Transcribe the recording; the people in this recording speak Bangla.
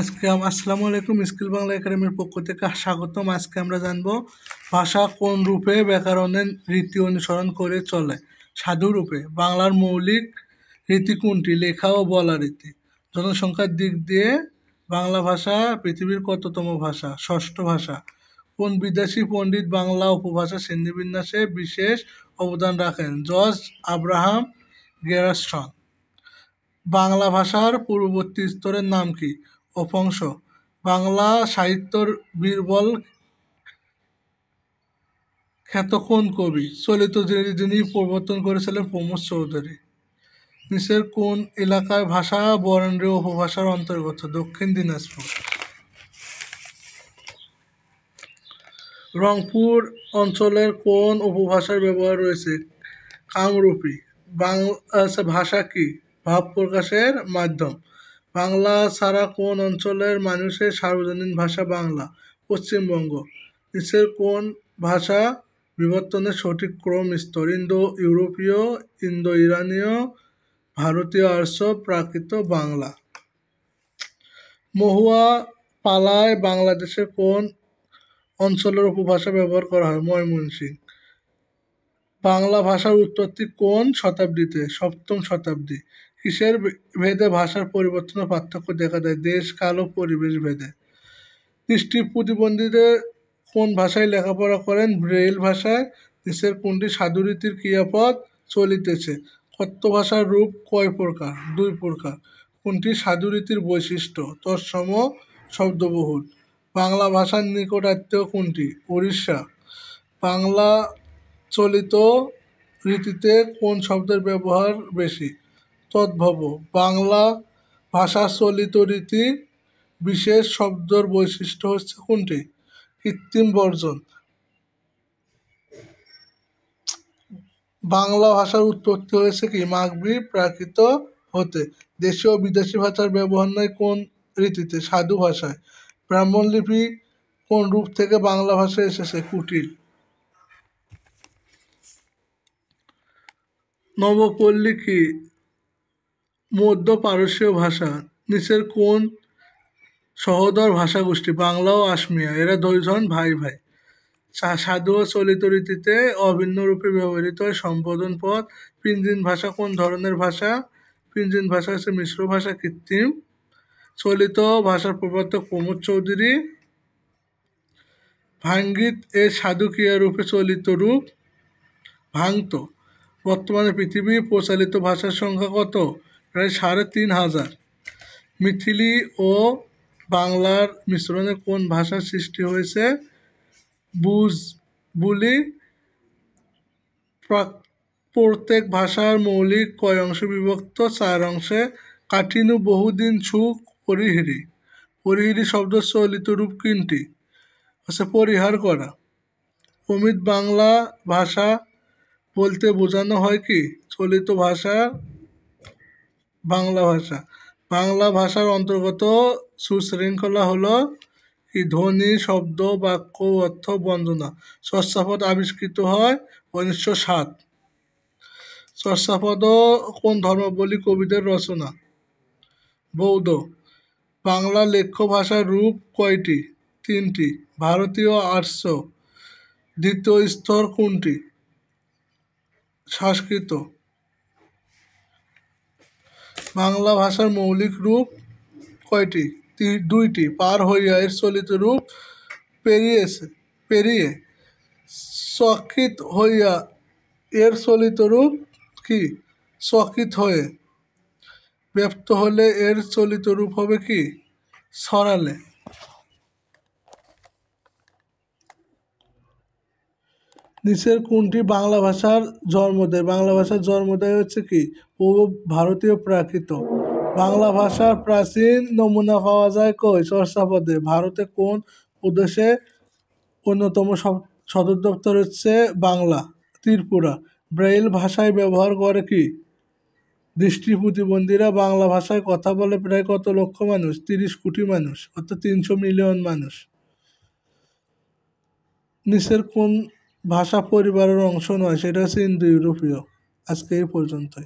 আসসালামু আলাইকুম। স্কিল বাংলা একাডেমির পক্ষ থেকে স্বাগতম। আজকে আমরা জানব ভাষা কোন রূপে ব্যাকরণের রীতি অনুসরণ করে চলে। সাধু রূপে। বাংলার মৌলিক রীতি কোনটি? লেখা ও বলা রীতি। জনসংখ্যার দিক দিয়ে বাংলা ভাষা পৃথিবীর কততম ভাষা? ষষ্ঠ ভাষা। কোন বিদেশি পণ্ডিত বাংলা উপভাষা শ্রেণীবিন্যাসে বিশেষ অবদান রাখেন? George Abraham গেরস্টন। বাংলা ভাষার পূর্ববর্তী স্তরের নাম কি? অপভ্রংশ। বাংলা সাহিত্যের বীরবল খ্যাত কোন কবি? চলিত যিনি প্রবর্তন করেছিলেন প্রমোদ চৌধুরী। নিচের কোন এলাকায় ভাষা বরেন্দ্রীয় উপভাষার অন্তর্গত? দক্ষিণ দিনাজপুর। রংপুর অঞ্চলের কোন উপভাষার ব্যবহার রয়েছে? কামরূপী। ভাষা কি? ভাব প্রকাশের মাধ্যম। বাংলা ছাড়া কোন অঞ্চলের মানুষের সার্বজনীন ভাষা বাংলা? পশ্চিমবঙ্গ। নিচের কোন ভাষা বিবর্তনের সঠিক ক্রম স্তর? ইন্দো ইউরোপীয়, ইন্দো ইরানীয়, ভারতীয়, আর্য, প্রাকৃত, বাংলা। মহুয়া পালায় বাংলাদেশের কোন অঞ্চলের উপভাষা ব্যবহার করা হয়? ময়মনসিংহ। বাংলা ভাষার উৎপত্তি কোন শতাব্দীতে? সপ্তম শতাব্দী। কিসের ভেদে ভাষার পরিবর্তন ও পার্থক্য দেখা দেয়? দেশ, কাল ও পরিবেশ ভেদে। দৃষ্টি প্রতিবন্ধীদের কোন ভাষায় লেখাপড়া করেন? ব্রেইল ভাষায়। নিচের কোনটি সাধুরীতির ক্রিয়াপদ? চলিতেছে। কথ্য ভাষার রূপ কয় প্রকার? দুই প্রকার। কোনটি সাধুরীতির বৈশিষ্ট্য? তৎসম শব্দবহুল। বাংলা ভাষার নিকটাত্মীয় কোনটি? উড়িষ্যা। বাংলা চলিত রীতিতে কোন শব্দের ব্যবহার বেশি? তদ্ভব। বাংলা ভাষার চলিত রীতির বিশেষ শব্দের বৈশিষ্ট্য হচ্ছে কোনটি? কৃত্রিম বর্জন। বাংলা ভাষার উৎপত্তি হয়েছে কি? মাগধী প্রাকৃত হতে। দেশীয় ও বিদেশি ভাষার ব্যবহার নয় কোন রীতিতে? সাধু ভাষায়। ব্রাহ্মণ লিপি কোন রূপ থেকে বাংলা ভাষায় এসেছে? কুটিল। নবপল্লী কি? মধ্য পারস্যীয় ভাষা। নিচের কোন সহোদর ভাষাগোষ্ঠী? বাংলা ও আসমিয়া। এরা দুইজন ভাই ভাই। সাধু ও চলিত রীতিতে অভিন্ন রূপে ব্যবহৃত হয় সম্বোধন পদ। পিঞ্জিন ভাষা কোন ধরনের ভাষা? পিঞ্জিন ভাষা হচ্ছে মিশ্র ভাষা, কৃত্রিম। চলিত ভাষার প্রবর্তক প্রমোদ চৌধুরী। ভাঙ্গিত এর সাধু ক্রিয়া রূপে চলিত রূপ ভাঙত। বর্তমানে পৃথিবীর প্রচলিত ভাষার সংখ্যা কত? প্রায় ৩,৫০০। মিথিলি ও বাংলার মিশ্রণে কোন ভাষার সৃষ্টি হয়েছে? বুলি। প্রত্যেক ভাষার মৌলিক কয় অংশে বিভক্ত? ৪ অংশে। কাঠিনু বহুদিন সুখ পরিহিরি। পরিহিরি শব্দ চলিত রূপ কোনটি? হচ্ছে পরিহার করা। অমিত বাংলা ভাষা বলতে বোঝানো হয় কি? চলিত ভাষা বাংলা ভাষা। বাংলা ভাষার অন্তর্গত সুশৃঙ্খলা হলো কি? ধ্বনি, শব্দ, বাক্য, অর্থ, বন্দনা। চর্যাপদ আবিষ্কৃত হয় 1907। চর্যাপদ কোন ধর্মাবলম্বী কবিদের রচনা? বৌদ্ধ। বাংলা লেখ্য ভাষার রূপ কয়টি? 3টি। ভারতীয়, আর্য। দ্বিতীয় স্তর কোনটি? সংস্কৃত। বাংলা ভাষার মৌলিক রূপ কয়টি? 2টি। পার হইয়া এর চলিত রূপ পেরিয়ে। চকিত হইয়া এর চলিত রূপ কি? চকিত হয়ে। ব্যপ্ত হলে এর চলিত রূপ হবে কি? ছড়ালে। নিচের কোনটি বাংলা ভাষার জন্ম দেয়? বাংলা ভাষার জন্ম দেয় হচ্ছে কি? পূর্ব ভারতীয় প্রাকৃত। বাংলা ভাষার প্রাচীন নমুনা পাওয়া যায় কই? চর্যাপদে। ভারতে কোন প্রদেশে অন্যতম সদর দপ্তর হচ্ছে বাংলা? ত্রিপুরা। ব্রেইল ভাষায় ব্যবহার করে কি? দৃষ্টি প্রতিবন্ধীরা। বাংলা ভাষায় কথা বলে প্রায় কত লক্ষ মানুষ? 30 কোটি মানুষ, অর্থাৎ 300 মিলিয়ন মানুষ। নিচের কোন ভাষা পরিবারের অংশ নয়? সেটা হচ্ছে ইন্দো ইউরোপীয়। আজকে এই পর্যন্তই।